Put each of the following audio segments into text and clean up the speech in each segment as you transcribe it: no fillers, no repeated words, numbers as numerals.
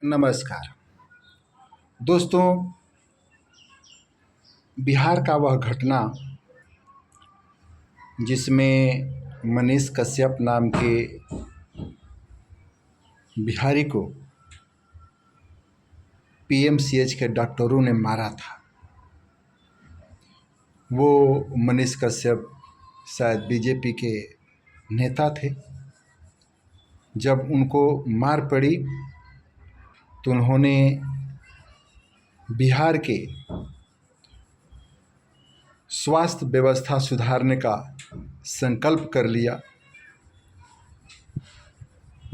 नमस्कार दोस्तों। बिहार का वह घटना जिसमें मनीष कश्यप नाम के बिहारी को पीएमसीएच के डॉक्टरों ने मारा था। वो मनीष कश्यप शायद बीजेपी के नेता थे। जब उनको मार पड़ी तो उन्होंने बिहार के स्वास्थ्य व्यवस्था सुधारने का संकल्प कर लिया,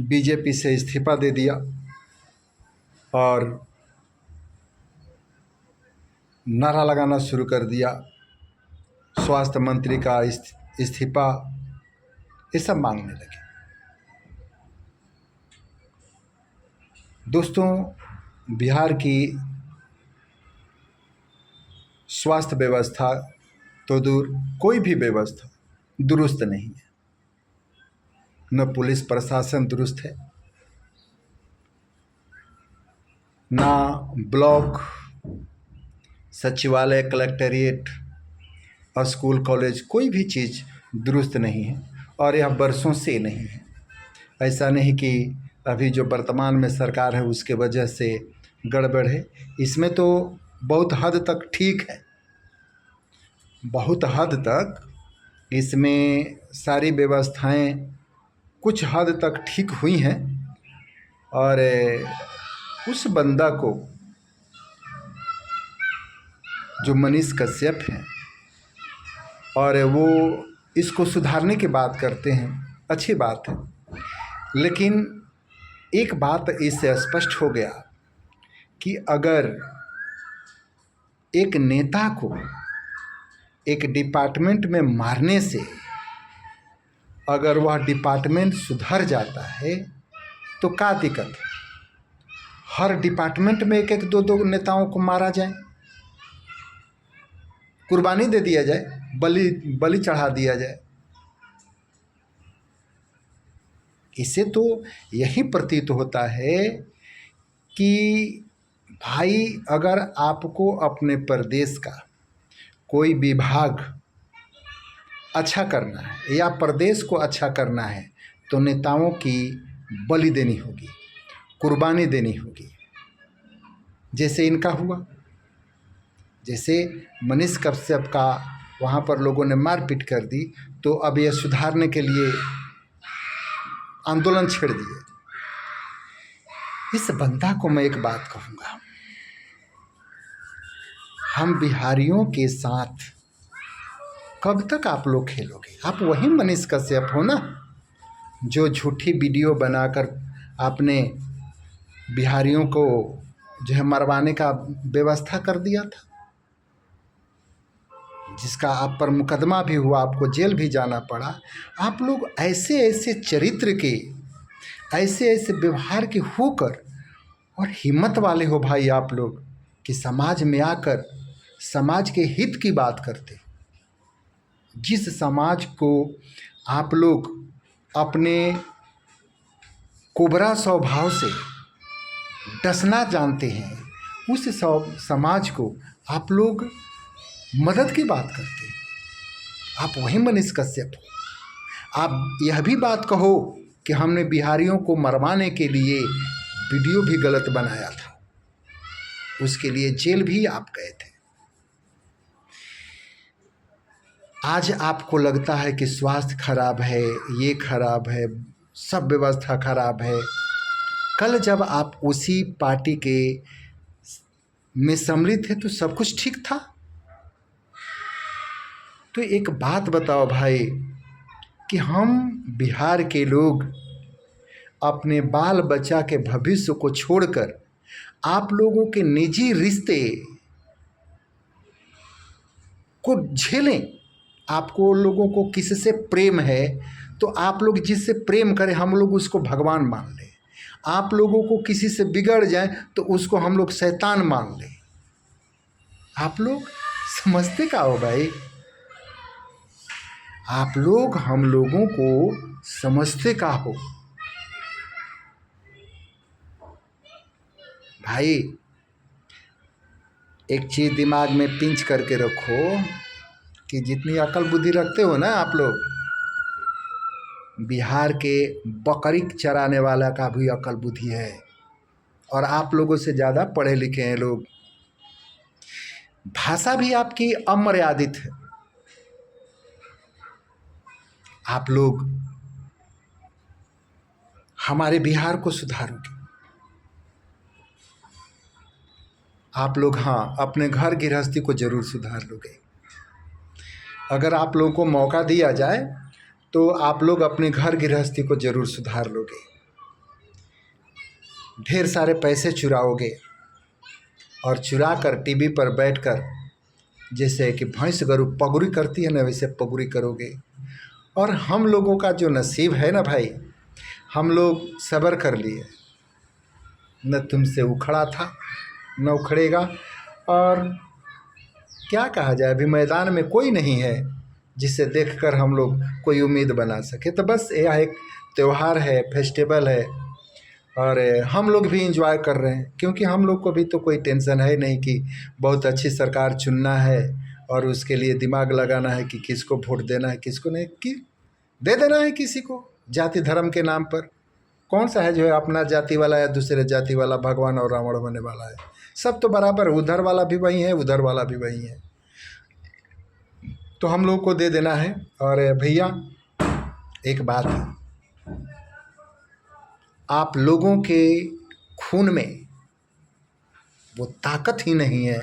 बीजेपी से इस्तीफा दे दिया और नारा लगाना शुरू कर दिया, स्वास्थ्य मंत्री का इस्तीफा, ये सब मांगने लगे। दोस्तों, बिहार की स्वास्थ्य व्यवस्था तो दूर, कोई भी व्यवस्था दुरुस्त नहीं है। न पुलिस प्रशासन दुरुस्त है, ना ब्लॉक सचिवालय, कलेक्टेरिएट और स्कूल कॉलेज, कोई भी चीज़ दुरुस्त नहीं है और यह बरसों से नहीं है। ऐसा नहीं कि अभी जो वर्तमान में सरकार है उसके वजह से गड़बड़ है। इसमें तो बहुत हद तक ठीक है, बहुत हद तक इसमें सारी व्यवस्थाएं कुछ हद तक ठीक हुई हैं। और उस बंदा को, जो मनीष कश्यप हैं, और वो इसको सुधारने की बात करते हैं, अच्छी बात है। लेकिन एक बात इससे स्पष्ट हो गया कि अगर एक नेता को एक डिपार्टमेंट में मारने से अगर वह डिपार्टमेंट सुधर जाता है तो क्या दिक्कत है? हर डिपार्टमेंट में एक एक दो दो नेताओं को मारा जाए, कुर्बानी दे दिया जाए, बलि चढ़ा दिया जाए। इससे तो यही प्रतीत होता है कि भाई, अगर आपको अपने प्रदेश का कोई विभाग अच्छा करना है या प्रदेश को अच्छा करना है तो नेताओं की बलि देनी होगी, कुर्बानी देनी होगी। जैसे इनका हुआ, जैसे मनीष कश्यप का वहाँ पर लोगों ने मारपीट कर दी, तो अब यह सुधारने के लिए आंदोलन छेड़ दिए। इस बंदा को मैं एक बात कहूँगा, हम बिहारियों के साथ कब तक आप लोग खेलोगे? आप वही मनीष कश्यप हो ना, जो झूठी वीडियो बनाकर आपने बिहारियों को जो है मरवाने का व्यवस्था कर दिया था, जिसका आप पर मुकदमा भी हुआ, आपको जेल भी जाना पड़ा। आप लोग ऐसे ऐसे चरित्र के, ऐसे ऐसे व्यवहार के होकर और हिम्मत वाले हो भाई आप लोग कि समाज में आकर समाज के हित की बात करते। जिस समाज को आप लोग अपने कोबरा स्वभाव से डसना जानते हैं, उस समाज को आप लोग मदद की बात करते हैं। आप वही मनीष कश्यप हो। आप यह भी बात कहो कि हमने बिहारियों को मरवाने के लिए वीडियो भी गलत बनाया था, उसके लिए जेल भी आप गए थे। आज आपको लगता है कि स्वास्थ्य खराब है, ये खराब है, सब व्यवस्था खराब है। कल जब आप उसी पार्टी के में सम्मिलित थे तो सब कुछ ठीक था। तो एक बात बताओ भाई, कि हम बिहार के लोग अपने बाल बच्चा के भविष्य को छोड़कर आप लोगों के निजी रिश्ते को झेलें? आपको लोगों को किससे प्रेम है तो आप लोग जिससे प्रेम करें हम लोग उसको भगवान मान लें। आप लोगों को किसी से बिगड़ जाए तो उसको हम लोग शैतान मान लें। आप लोग समझते क्या हो भाई? आप लोग हम लोगों को समझते क्या हो? भाई एक चीज़ दिमाग में पिंच करके रखो कि जितनी अकल बुद्धि रखते हो ना आप लोग, बिहार के बकरी चराने वाला का भी अकल बुद्धि है, और आप लोगों से ज़्यादा पढ़े लिखे हैं लोग। भाषा भी आपकी अमर्यादित है। आप लोग हमारे बिहार को सुधारोगे। आप लोग हाँ अपने घर गृहस्थी को जरूर सुधार लोगे। अगर आप लोगों को मौका दिया जाए तो आप लोग अपने घर गृहस्थी को जरूर सुधार लोगे। ढेर सारे पैसे चुराओगे और चुरा कर टीवी पर बैठकर जैसे कि भैंस गरु पगुरी करती है ना, वैसे पगुरी करोगे। और हम लोगों का जो नसीब है ना भाई, हम लोग सब्र कर लिए, न तुमसे उखड़ा था न उखड़ेगा। और क्या कहा जाए, अभी मैदान में कोई नहीं है जिसे देखकर हम लोग कोई उम्मीद बना सके। तो बस यह एक त्यौहार है, फेस्टिवल है, और हम लोग भी इंजॉय कर रहे हैं, क्योंकि हम लोग को भी तो कोई टेंशन है नहीं कि बहुत अच्छी सरकार चुनना है और उसके लिए दिमाग लगाना है कि किसको वोट देना है किसको नहीं, कि दे देना है किसी को जाति धर्म के नाम पर। कौन सा है जो है अपना जाति वाला या दूसरे जाति वाला भगवान और रावण बनने वाला है? सब तो बराबर, उधर वाला भी वही है उधर वाला भी वही है, तो हम लोग को दे देना है। और भैया एक बात है, आप लोगों के खून में वो ताकत ही नहीं है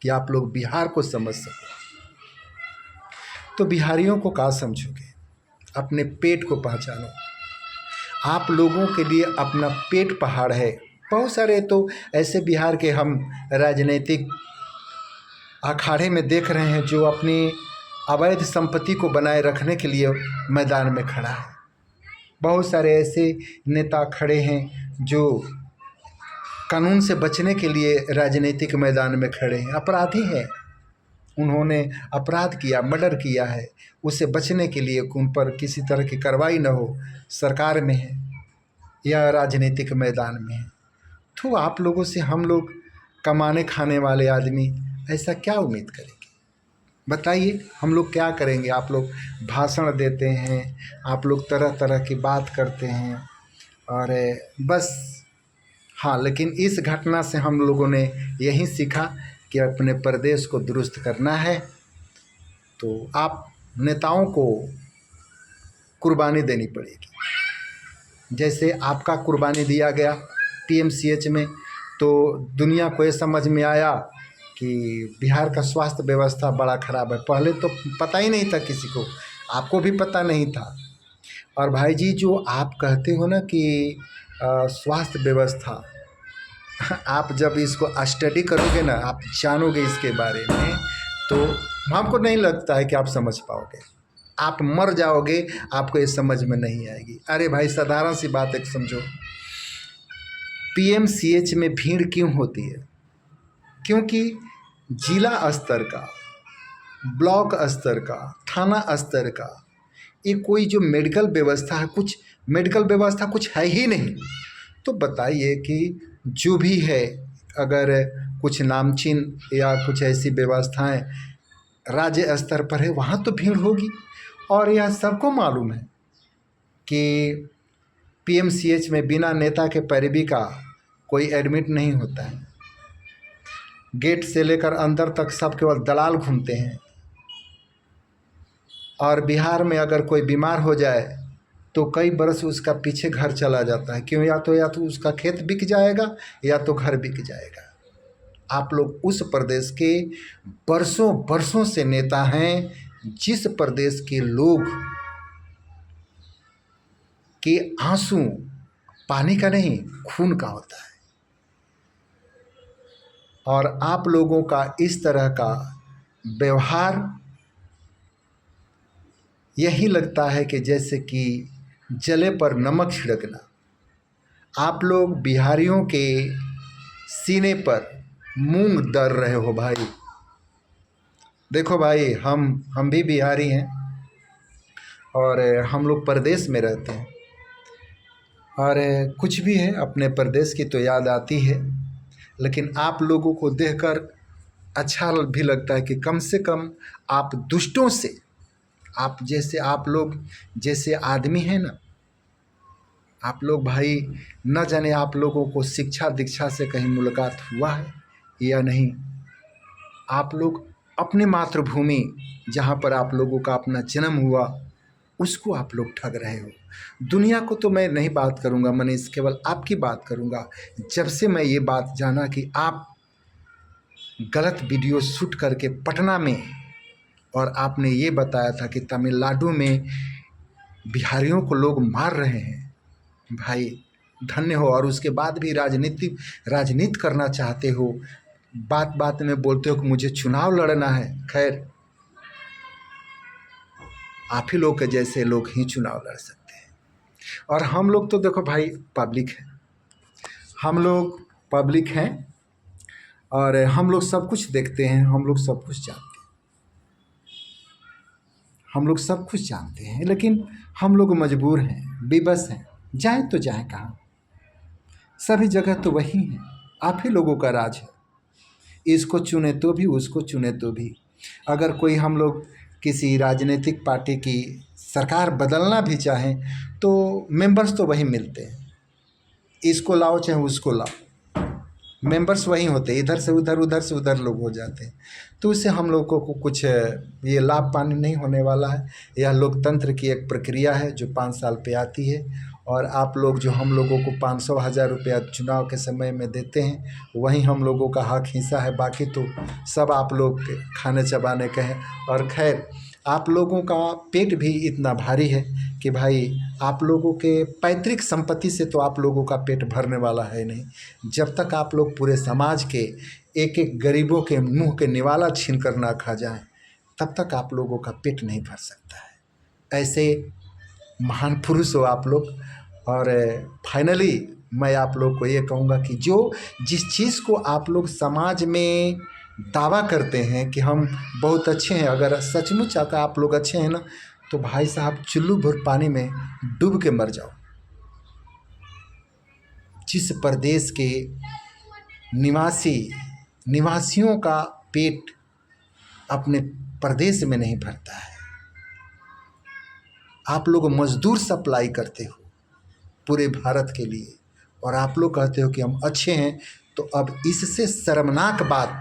कि आप लोग बिहार को समझ सको। तो बिहारियों को क्या समझोगे? अपने पेट को पहचानो। आप लोगों के लिए अपना पेट पहाड़ है। बहुत सारे तो ऐसे बिहार के हम राजनीतिक अखाड़े में देख रहे हैं जो अपनी अवैध संपत्ति को बनाए रखने के लिए मैदान में खड़ा है। बहुत सारे ऐसे नेता खड़े हैं जो कानून से बचने के लिए राजनीतिक मैदान में खड़े हैं, अपराधी हैं, उन्होंने अपराध किया, मर्डर किया है, उससे बचने के लिए उन पर किसी तरह की कार्रवाई न हो, सरकार में है या राजनीतिक मैदान में है। तो आप लोगों से हम लोग कमाने खाने वाले आदमी ऐसा क्या उम्मीद करेंगे? बताइए, हम लोग क्या करेंगे? आप लोग भाषण देते हैं, आप लोग तरह तरह की बात करते हैं, और बस हाँ, लेकिन इस घटना से हम लोगों ने यही सीखा कि अपने प्रदेश को दुरुस्त करना है तो आप नेताओं को कुर्बानी देनी पड़ेगी। जैसे आपका कुर्बानी दिया गया पीएमसीएच में, तो दुनिया को ये समझ में आया कि बिहार का स्वास्थ्य व्यवस्था बड़ा ख़राब है। पहले तो पता ही नहीं था किसी को, आपको भी पता नहीं था। और भाई जी जो आप कहते हो ना कि स्वास्थ्य व्यवस्था, आप जब इसको स्टडी करोगे ना, आप जानोगे इसके बारे में, तो हमको नहीं लगता है कि आप समझ पाओगे। आप मर जाओगे, आपको ये समझ में नहीं आएगी। अरे भाई साधारण सी बात एक समझो, पीएमसीएच में भीड़ क्यों होती है? क्योंकि जिला स्तर का, ब्लॉक स्तर का, थाना स्तर का ये कोई जो मेडिकल व्यवस्था है, कुछ मेडिकल व्यवस्था कुछ है ही नहीं। तो बताइए कि जो भी है, अगर कुछ नामचीन या कुछ ऐसी व्यवस्थाएं राज्य स्तर पर है, वहाँ तो भीड़ होगी। और यह सबको मालूम है कि पीएमसीएच में बिना नेता के पैरवी का कोई एडमिट नहीं होता है। गेट से लेकर अंदर तक सब केवल दलाल घूमते हैं। और बिहार में अगर कोई बीमार हो जाए तो कई बरस उसका पीछे घर चला जाता है। क्यों? या तो उसका खेत बिक जाएगा या तो घर बिक जाएगा। आप लोग उस प्रदेश के बरसों बरसों से नेता हैं, जिस प्रदेश के लोग के आंसू पानी का नहीं खून का होता है। और आप लोगों का इस तरह का व्यवहार यही लगता है कि जैसे कि जले पर नमक छिड़कना। आप लोग बिहारियों के सीने पर मूंग दर रहे हो भाई। देखो भाई, हम भी बिहारी हैं और हम लोग प्रदेश में रहते हैं। और कुछ भी है, अपने प्रदेश की तो याद आती है, लेकिन आप लोगों को देखकर अच्छा भी लगता है कि कम से कम आप दुष्टों से, आप लोग जैसे आदमी हैं ना, आप लोग भाई, न जाने आप लोगों को शिक्षा दीक्षा से कहीं मुलाकात हुआ है या नहीं। आप लोग अपनी मातृभूमि, जहाँ पर आप लोगों का अपना जन्म हुआ, उसको आप लोग ठग रहे हो। दुनिया को तो मैं नहीं बात करूँगा मनीष, केवल आपकी बात करूँगा। जब से मैं ये बात जाना कि आप गलत वीडियो शूट करके पटना में, और आपने ये बताया था कि तमिलनाडु में बिहारियों को लोग मार रहे हैं, भाई धन्य हो। और उसके बाद भी राजनीति करना चाहते हो, बात बात में बोलते हो कि मुझे चुनाव लड़ना है। खैर, आप ही लोग के जैसे लोग ही चुनाव लड़ सकते हैं। और हम लोग तो देखो भाई, पब्लिक है, हम लोग पब्लिक हैं, और हम लोग सब कुछ देखते हैं, हम लोग सब कुछ जानते हैं, हम लोग सब कुछ जानते हैं, लेकिन हम लोग मजबूर हैं, बेबस हैं। जाएं तो जाएं कहाँ? सभी जगह तो वही है, आप ही लोगों का राज है। इसको चुने तो भी, उसको चुने तो भी। अगर कोई हम लोग किसी राजनीतिक पार्टी की सरकार बदलना भी चाहें तो मेंबर्स तो वही मिलते हैं, इसको लाओ चाहे उसको लाओ, मेंबर्स वही होते हैं, इधर से उधर, उधर से उधर लोग हो जाते हैं। तो उससे हम लोगों को कुछ ये लाभ पानी नहीं होने वाला है। यह लोकतंत्र की एक प्रक्रिया है जो 5 साल पे आती है, और आप लोग जो हम लोगों को 500,000 रुपया चुनाव के समय में देते हैं, वही हम लोगों का हक हिस्सा है। बाकी तो सब आप लोग के खाने चबाने के हैं। और खैर, आप लोगों का पेट भी इतना भारी है कि भाई, आप लोगों के पैतृक संपत्ति से तो आप लोगों का पेट भरने वाला है नहीं। जब तक आप लोग पूरे समाज के एक एक गरीबों के मुंह के निवाला छीन कर ना खा जाएं, तब तक आप लोगों का पेट नहीं भर सकता है। ऐसे महान पुरुष हो आप लोग। और फाइनली मैं आप लोग को ये कहूँगा कि जिस चीज़ को आप लोग समाज में दावा करते हैं कि हम बहुत अच्छे हैं, अगर सचमुच अगर आप लोग अच्छे हैं ना, तो भाई साहब चुल्लू भर पानी में डूब के मर जाओ। जिस प्रदेश के निवासियों का पेट अपने प्रदेश में नहीं भरता है, आप लोग मजदूर सप्लाई करते हो पूरे भारत के लिए, और आप लोग कहते हो कि हम अच्छे हैं। तो अब इससे शर्मनाक बात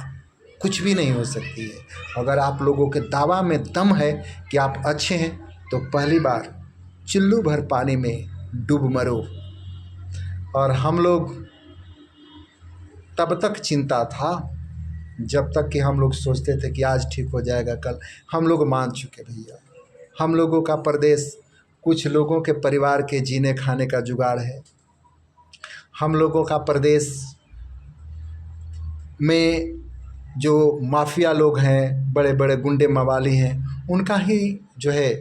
कुछ भी नहीं हो सकती है। अगर आप लोगों के दावा में दम है कि आप अच्छे हैं, तो पहली बार चुल्लू भर पानी में डूब मरो। और हम लोग तब तक चिंता था जब तक कि हम लोग सोचते थे कि आज ठीक हो जाएगा, कल। हम लोग मान चुके भैया, हम लोगों का प्रदेश कुछ लोगों के परिवार के जीने खाने का जुगाड़ है। हम लोगों का प्रदेश में जो माफिया लोग हैं, बड़े बड़े गुंडे मवाली हैं, उनका ही जो है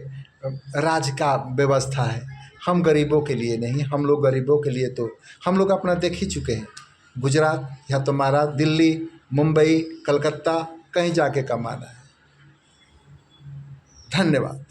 राज का व्यवस्था है। हम गरीबों के लिए नहीं, हम लोग गरीबों के लिए तो हम लोग अपना देख ही चुके हैं। गुजरात या तो हमारा दिल्ली, मुंबई, कलकत्ता, कहीं जाके कमाना है। धन्यवाद।